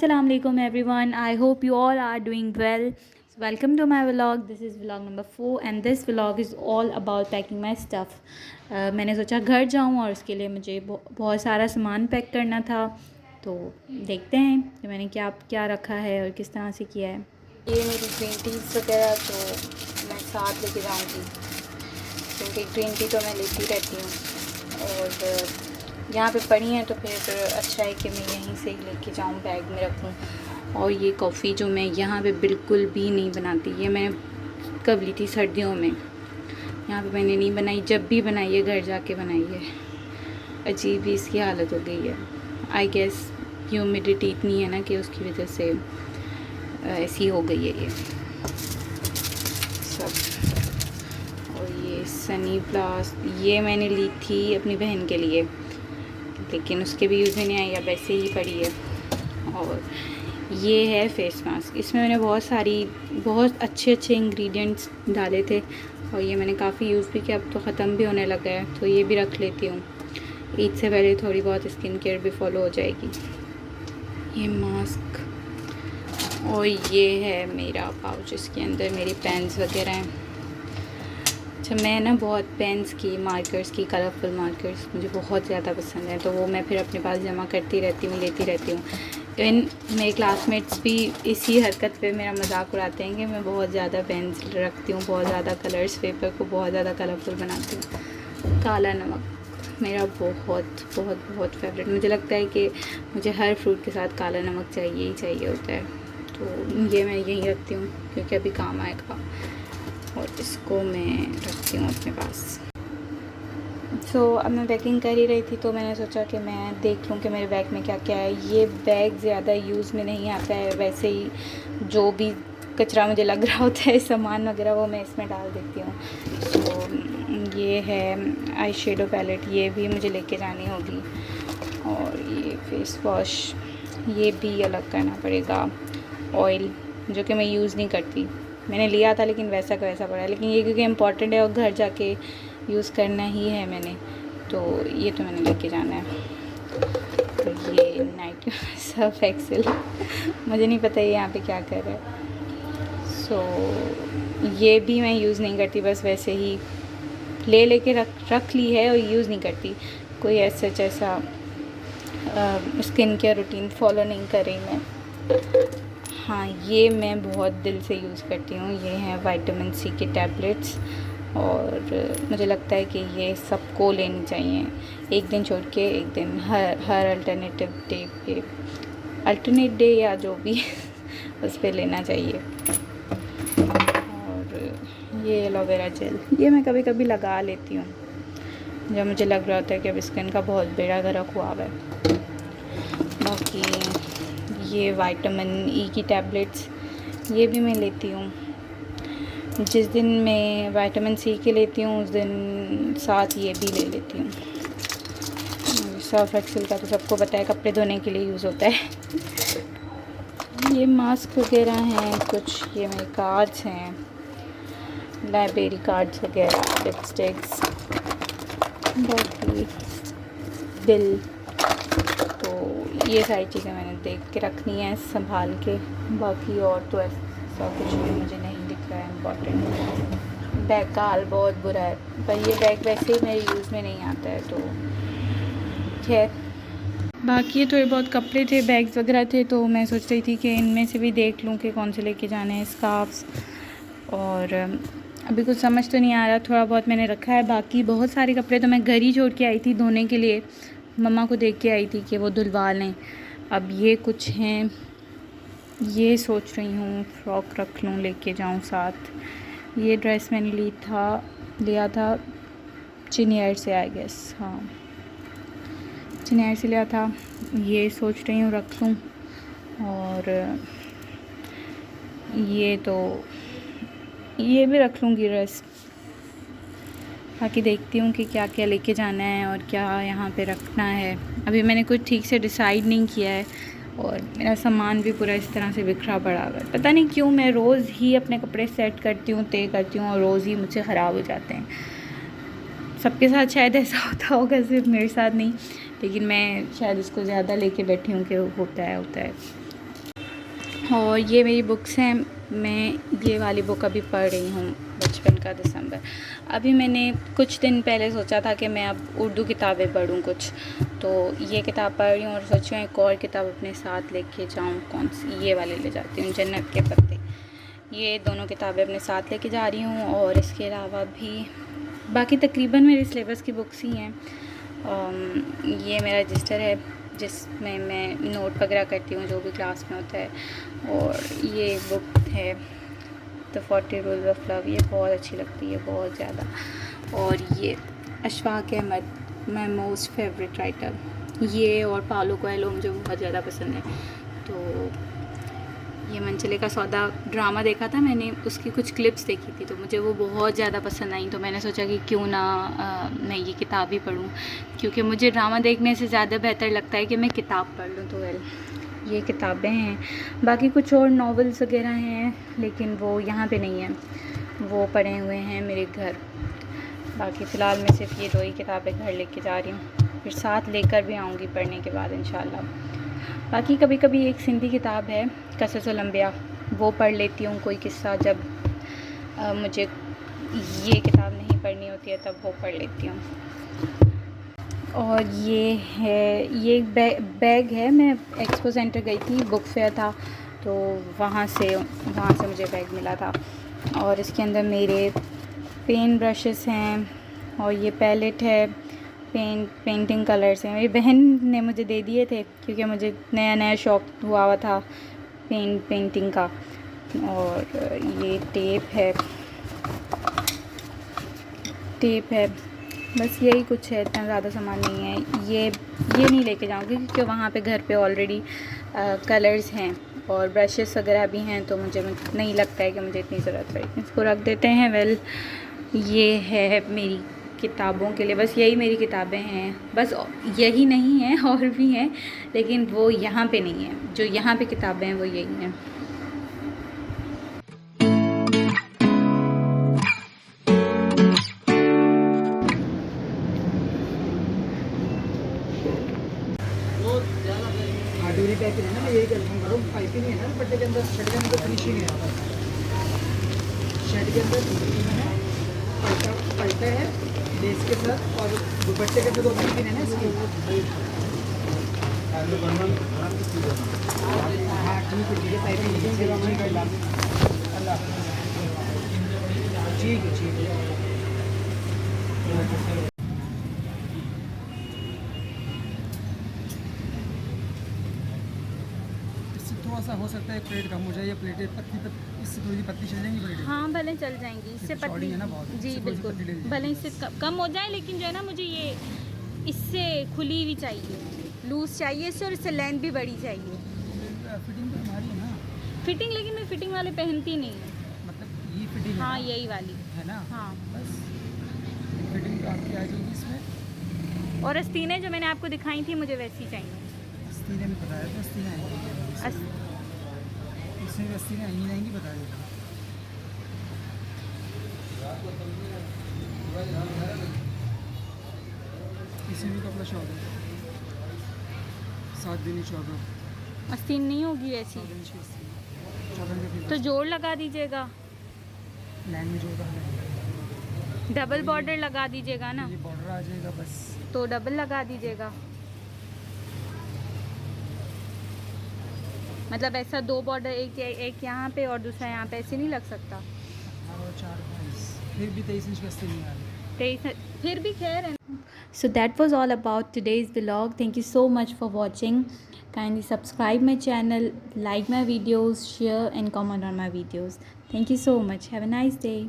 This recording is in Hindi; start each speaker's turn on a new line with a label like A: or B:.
A: Assalamu alaikum everyone. I hope you all are doing well. So welcome to my vlog. This is vlog number 4 and this vlog is all about packing my stuff. मैंने सोचा घर जाऊं और उसके लिए मुझे बहुत सारा सामान पैक करना था। तो देखते हैं कि मैंने क्या क्या रखा है और किस तरह से किया है। ये मेरी ग्रीन टीज़ वगैरह तो मैं साथ लेके जाऊँगी क्योंकि ग्रीन टी तो मैं लेती रहती हूँ और यहाँ पे पड़ी हैं तो फिर अच्छा है कि मैं यहीं से ही लेके जाऊँ, बैग में रखूँ। और ये कॉफ़ी जो मैं यहाँ पे बिल्कुल भी नहीं बनाती, ये मैंने कब ली थी सर्दियों में, यहाँ पे मैंने नहीं बनाई, जब भी बनाई है घर जाके बनाई है। अजीब ही इसकी हालत हो गई है। आई गेस ह्यूमिडिटी इतनी है ना कि उसकी वजह से ऐसी हो गई है ये सब। और ये सनी प्लस ये मैंने ली थी अपनी बहन के लिए, लेकिन उसके भी यूज़ में नहीं आई, अब ऐसे ही पड़ी है। और ये है फेस मास्क, इसमें मैंने बहुत अच्छे इंग्रेडिएंट्स डाले थे और ये मैंने काफ़ी यूज़ भी किया, अब तो ख़त्म भी होने लगा है तो ये भी रख लेती हूँ। ईद से पहले थोड़ी बहुत स्किन केयर भी फॉलो हो जाएगी। ये मास्क और ये है मेरा पाउच, इसके अंदर मेरी पेन्स वगैरह हैं। अच्छा, मैं ना बहुत पेन्स की, मार्कर्स की, कलरफुल मार्कर्स मुझे बहुत ज़्यादा पसंद है, तो वो मैं फिर अपने पास जमा करती रहती हूँ, लेती रहती हूँ। इवन मेरे क्लासमेट्स भी इसी हरकत पे मेरा मजाक उड़ाते हैं कि मैं बहुत ज़्यादा पेन्स रखती हूँ, बहुत ज़्यादा कलर्स, पेपर को बहुत ज़्यादा कलरफुल बनाती हूँ। काला नमक मेरा बहुत बहुत बहुत फेवरेट, मुझे लगता है कि मुझे हर फ्रूट के साथ काला नमक चाहिए ही चाहिए होता है, तो ये मैं यहीं रखती हूँ क्योंकि अभी काम आएगा और इसको मैं रखती हूँ अपने पास। अब मैं पैकिंग कर ही रही थी तो मैंने सोचा कि मैं देख लूँ कि मेरे बैग में क्या क्या है। ये बैग ज़्यादा यूज़ में नहीं आता है, वैसे ही जो भी कचरा मुझे लग रहा होता है सामान वगैरह वो मैं इसमें डाल देती हूँ। तो ये है आई शेडो पैलेट, ये भी मुझे लेके जानी होगी। और ये फेस वॉश ये भी अलग करना पड़ेगा। ऑयल जो कि मैं यूज़ नहीं करती, मैंने लिया था लेकिन वैसा का वैसा पड़ा है, लेकिन ये क्योंकि इम्पॉर्टेंट है और घर जाके यूज़ करना ही है मैंने, तो ये तो मैंने लेके जाना है। तो ये नाइट सर्फ एक्सेल मुझे नहीं पता ये यहाँ पे क्या कर रहा है। ये भी मैं यूज़ नहीं करती, बस वैसे ही लेके रख ली है और यूज़ नहीं करती। कोई ऐसा स्किन केयर रूटीन फॉलो नहीं कर रही मैं। हाँ, ये मैं बहुत दिल से यूज़ करती हूँ, ये हैं विटामिन सी के टैबलेट्स और मुझे लगता है कि ये सबको लेनी चाहिए, एक दिन छोड़ के एक दिन, हर अल्टरनेट डे या जो भी उस पर लेना चाहिए। और ये एलोवेरा जेल ये मैं कभी कभी लगा लेती हूँ जब मुझे लग रहा होता है कि अब स्किन का बहुत बेड़ा गर्क हुआ है। बाकी ये विटामिन ई की टैबलेट्स ये भी मैं लेती हूँ, जिस दिन मैं विटामिन सी के लेती हूँ उस दिन साथ ये भी ले लेती हूँ। सर्फ एक्सेल का तो सबको पता है, कपड़े धोने के लिए यूज़ होता है। ये मास्क वगैरह हैं कुछ, ये मेरे कार्ड्स हैं, लाइब्रेरी कार्ड्स वगैरह, लिपस्टिक्स, बाकी बिल, तो ये सारी चीज़ें मैंने देख के रखनी है संभाल के। बाकी और तो ऐसा कुछ भी मुझे नहीं दिख रहा है इम्पॉर्टेंट। बैग का हाल बहुत बुरा है, पर ये बैग वैसे ही मेरे यूज़ में नहीं आता है, तो खैर। बाकी थोड़े बहुत कपड़े थे, बैग्स वगैरह थे, तो मैं सोच रही थी कि इनमें से भी देख लूँ कि कौन से लेके जाने हैं। स्कार्फ्स और अभी कुछ समझ तो नहीं आ रहा, थोड़ा बहुत मैंने रखा है। बाकी बहुत सारे कपड़े तो मैं घर ही छोड़ के आई थी धोने के लिए, मम्मा को देख के आई थी कि वो धुलवा लें। अब ये कुछ हैं, ये सोच रही हूँ फ्रॉक रख लूँ, लेके जाऊँ साथ। ये ड्रेस मैंने लिया था चिनियर से, आई गेस, हाँ चिनियर से लिया था। ये सोच रही हूँ रख लूँ। और ये भी रख लूँगी ड्रेस। बाकी देखती हूँ कि क्या क्या लेके जाना है और क्या यहाँ पे रखना है। अभी मैंने कुछ ठीक से डिसाइड नहीं किया है और मेरा सामान भी पूरा इस तरह से बिखरा पड़ा हुआ है। पता नहीं क्यों मैं रोज़ ही अपने कपड़े सेट करती हूँ, तय करती हूँ और रोज़ ही मुझसे ख़राब हो जाते हैं। सबके साथ शायद ऐसा होता होगा, सिर्फ मेरे साथ नहीं, लेकिन मैं शायद इसको ज़्यादा लेके बैठी हूँ कि होता है। और ये मेरी बुक्स हैं। मैं ये वाली बुक अभी पढ़ रही हूँ, बचपन का दिसंबर। अभी मैंने कुछ दिन पहले सोचा था कि मैं अब उर्दू किताबें पढूँ कुछ, तो ये किताब पढ़ रही हूँ और सोच रही हूँ एक और किताब अपने साथ लेके जाऊँ। कौन सी? ये वाली ले जाती हूँ, जन्नत के पत्ते। ये दोनों किताबें अपने साथ लेके जा रही हूँ। और इसके अलावा भी बाकी तकरीबन मेरे सिलेबस की बुक्स ही हैं। ये मेरा रजिस्टर है जिसमें मैं नोट वगैरह करती हूँ जो भी क्लास में होता है। और ये बुक है द 40 रूल्स ऑफ लव, ये बहुत अच्छी लगती है, बहुत ज़्यादा। और ये Ashfaq Ahmed, my most favourite writer, ये और पाउलो कोएल्हो मुझे बहुत ज़्यादा पसंद है। तो ये मनचले का सौदा ड्रामा देखा था मैंने, उसकी कुछ क्लिप्स देखी थी तो मुझे वो बहुत ज़्यादा पसंद आई। तो मैंने सोचा कि क्यों ना मैं ये किताब ही पढूँ, क्योंकि मुझे ड्रामा देखने से ज़्यादा बेहतर लगता है कि मैं किताब पढ़ लूँ। तो ये किताबें हैं। बाकी कुछ और नॉवेल्स वगैरह हैं लेकिन वो यहाँ पे नहीं हैं, वो पढ़े हुए हैं मेरे घर। बाकी फ़िलहाल मैं सिर्फ ये 2 ही किताबें घर लेके जा रही हूँ, फिर साथ लेकर भी आऊँगी पढ़ने के बाद इंशाल्लाह। बाकी कभी कभी एक सिंधी किताब है कससुल अंबिया, वो पढ़ लेती हूँ कोई किस्सा, जब मुझे ये किताब नहीं पढ़नी होती है तब वो पढ़ लेती हूँ। और ये है, ये एक बैग है। मैं एक्सपो सेंटर गई थी, बुक फेयर था तो वहाँ से मुझे बैग मिला था। और इसके अंदर मेरे पेन ब्रशेस हैं और ये पैलेट है, पेंटिंग कलर्स हैं। मेरी बहन ने मुझे दे दिए थे क्योंकि मुझे नया शौक़ हुआ था पेंटिंग का। और ये टेप है, बस यही कुछ है, इतना ज़्यादा सामान नहीं है। ये नहीं लेके जाऊँगी क्योंकि वहाँ पे घर पे ऑलरेडी कलर्स हैं और ब्रशेस वगैरह भी हैं, तो मुझे नहीं लगता है कि मुझे इतनी ज़रूरत पड़ेगी। इसको रख देते हैं। वेल, ये है मेरी किताबों के लिए, बस यही मेरी किताबें हैं। बस यही नहीं है, और भी हैं लेकिन वो यहाँ पे नहीं है। जो यहाँ पे किताबें हैं वो यही हैं।
B: डोरी पैकिंग है ना, मैं यही कंफर्म करूँ। पाइपिंग है ना दुपट्टे के अंदर, शर्ट के अंदर फिनिशिंग है, शर्ट के अंदर फिनिशिंग है, पल्टा है लेस के साथ, और दुपट्टे के अंदर 2 फिनिशिंग है ना इसकी। हाँ ठीक है, पाइपिंग ठीक है। थोड़ा सा हो सकता है प्लेट कम हो जाए, या प्लेटें इससे थोड़ी पतली चल जाएंगी प्लेटें।
A: हाँ भले चल जाएंगी, इससे पतली
B: है ना बहुत,
A: जी बिल्कुल, भले इससे कम हो जाए, लेकिन जो है ना मुझे ये इससे खुली हुई चाहिए, लूज़ चाहिए इससे, और इससे लेंथ भी बड़ी चाहिए।
B: फिटिंग तो हमारी है ना
A: फिटिंग, लेकिन मैं फिटिंग वाले पहनती नहीं हूँ।
B: मतलब ये फिटिंग
A: हाँ यही वाली
B: है ना।
A: हाँ
B: बस फिटिंग तो आपकी आ जाएगी इसमें।
A: और आस्तीनें जो मैंने आपको दिखाई थी मुझे वैसी चाहिए।
B: आस्तीनें में बताया तो आस्तीनें आएंगी, इसमें भी आस्तीनें आएंगी नहीं आएंगी बता देता। इसमें भी कपड़ा शॉप है, 7 दिन चौदह
A: आस्तीन नहीं होगी ऐसी, तो जोड़ लगा दीजिएगा,
B: लाइन में जोड़ है,
A: डबल बॉर्डर लगा दीजिएगा ना,
B: ये बॉर्डर आ जाएगा बस,
A: तो डबल लगा दीजिएगा। मतलब ऐसा 2 बॉर्डर, एक यहाँ पे और दूसरा यहाँ पे, ऐसे नहीं लग सकता।
B: और 4 फिर भी 23 इंच का नहीं आ रही,
A: 23 फिर भी खैर है। So that was all about today's vlog. Thank you so much for watching. Kindly subscribe my channel, like my videos, share and comment on my videos. Thank you so much. Have a nice day.